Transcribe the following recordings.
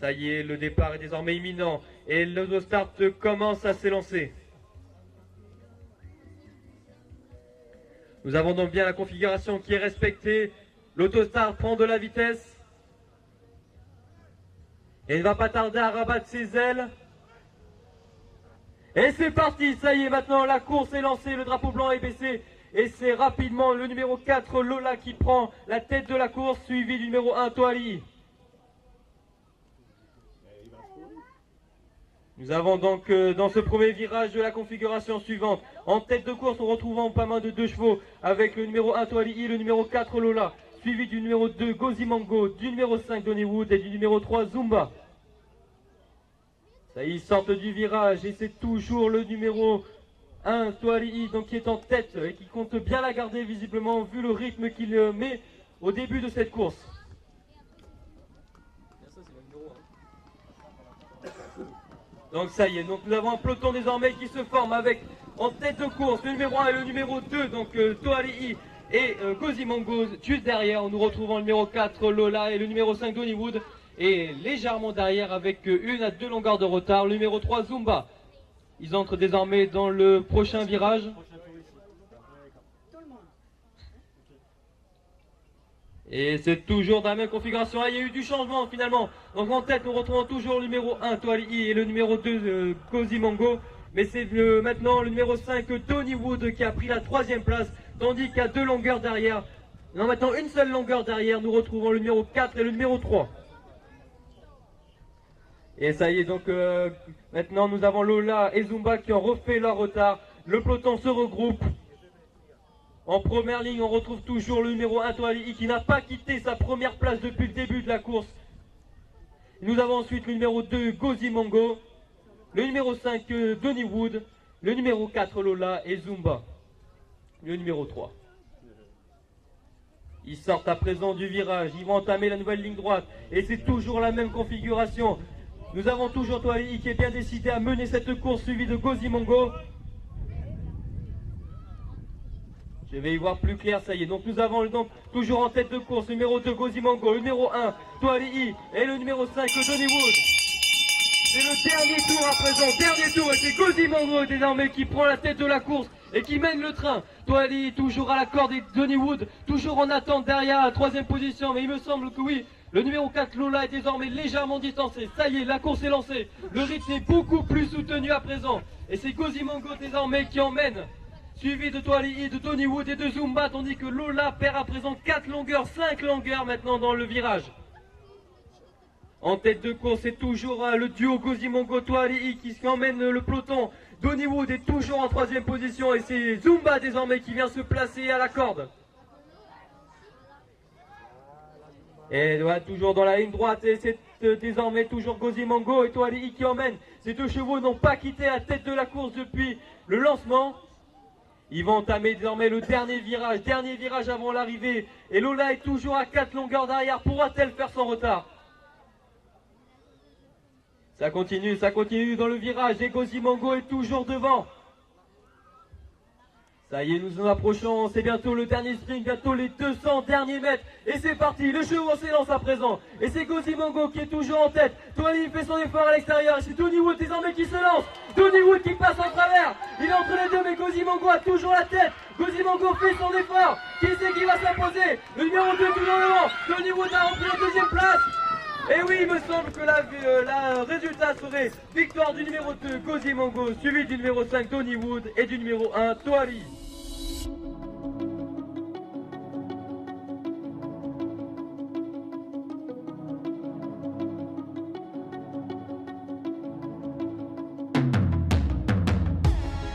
Ça y est, le départ est désormais imminent et l'autostart commence à s'élancer. Nous avons donc bien la configuration qui est respectée. L'autostart prend de la vitesse. Et il ne va pas tarder à rabattre ses ailes. Et c'est parti, ça y est, maintenant la course est lancée, le drapeau blanc est baissé. Et c'est rapidement le numéro 4, Lola, qui prend la tête de la course, suivi du numéro 1, Toali. Nous avons donc dans ce premier virage de la configuration suivante, en tête de course, on retrouve en pas moins de 2 chevaux, avec le numéro 1, Toali, le numéro 4, Lola, suivi du numéro 2, Gozimango, du numéro 5, Donnywood et du numéro 3, Zumba. Ça y est, ils sortent du virage et c'est toujours le numéro 1, Toali, donc qui est en tête et qui compte bien la garder visiblement vu le rythme qu'il met au début de cette course. Donc ça y est, donc nous avons un peloton désormais qui se forme avec en tête de course le numéro 1 et le numéro 2, donc Toali et Gozimango. Juste derrière, nous retrouvons le numéro 4, Lola, et le numéro 5, Donnywood. Et légèrement derrière, avec 1 à 2 longueurs de retard, le numéro 3, Zumba. Ils entrent désormais dans le prochain virage. Et c'est toujours dans la même configuration. Ah, il y a eu du changement finalement. Donc en tête, nous retrouvons toujours le numéro 1, Toali, et le numéro 2, Gozimango. Mais c'est maintenant le numéro 5, Donnywood, qui a pris la 3e place. Tandis qu'à 2 longueurs derrière, non, maintenant une seule longueur derrière, nous retrouvons le numéro 4 et le numéro 3. Et ça y est, donc maintenant nous avons Lola et Zumba qui ont refait leur retard. Le peloton se regroupe. En première ligne, on retrouve toujours le numéro 1, Toali, qui n'a pas quitté sa première place depuis le début de la course. Nous avons ensuite le numéro 2, Gozimango, le numéro 5, Donnywood, le numéro 4, Lola, et Zumba, le numéro 3. Ils sortent à présent du virage, ils vont entamer la nouvelle ligne droite, et c'est toujours la même configuration. Nous avons toujours Toali qui est bien décidé à mener cette course, suivi de Gozimango. Je vais y voir plus clair, ça y est. Donc nous avons donc toujours en tête de course le numéro 2, Gozimango, le numéro 1, Toali, et le numéro 5, Donnywood. C'est le dernier tour à présent, dernier tour, et c'est Gozimango désormais qui prend la tête de la course et qui mène le train. Toali toujours à la corde et Donnywood toujours en attente derrière à la 3e position, mais il me semble que oui. Le numéro 4, Lola, est désormais légèrement distancé. Ça y est, la course est lancée. Le rythme est beaucoup plus soutenu à présent. Et c'est Gozimango désormais qui emmène, suivi de Toali, de Donnywood et de Zumba, tandis que Lola perd à présent 4 longueurs, 5 longueurs maintenant dans le virage. En tête de course, c'est toujours le duo Gozimango-Toali qui emmène le peloton. Donnywood est toujours en 3e position et c'est Zumba désormais qui vient se placer à la corde. Et voilà, toujours dans la ligne droite, et c'est désormais toujours Gozimango et Toali qui emmènent. Ces 2 chevaux n'ont pas quitté la tête de la course depuis le lancement. Ils vont entamer désormais le dernier virage avant l'arrivée. Et Lola est toujours à 4 longueurs derrière. Pourra-t-elle faire son retard? Ça continue dans le virage. Et Gozimango est toujours devant. Ça y est, nous nous approchons, c'est bientôt le dernier sprint, bientôt les 200 derniers mètres. Et c'est parti, le chevaux s'élance à présent. Et c'est Gozimango qui est toujours en tête. Toali fait son effort à l'extérieur. Et c'est Donnywood désormais qui se lance. Donnywood qui passe en travers. Il est entre les deux, mais Gozimango a toujours la tête. Gozimango fait son effort. Qui c'est qui va s'imposer? Le numéro 2 toujours devant. Donnywood a rempli la 2e place. Et oui, il me semble que la résultat serait victoire du numéro 2, Gozimango, suivi du numéro 5, Donnywood, et du numéro 1, Toali.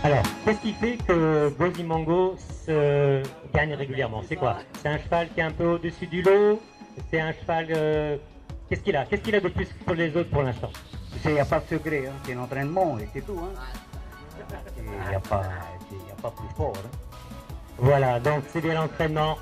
Alors, qu'est-ce qui fait que Gozimango se gagne régulièrement? C'est quoi? C'est un cheval qui est un peu au-dessus du lot? C'est un cheval... Qu'est-ce qu'il a? Qu'est-ce qu'il a de plus que les autres pour l'instant? Il n'y a pas de secret, hein. C'est l'entraînement et c'est tout. Hein. Il n'y a pas plus fort. Hein. Voilà, donc c'est bien l'entraînement.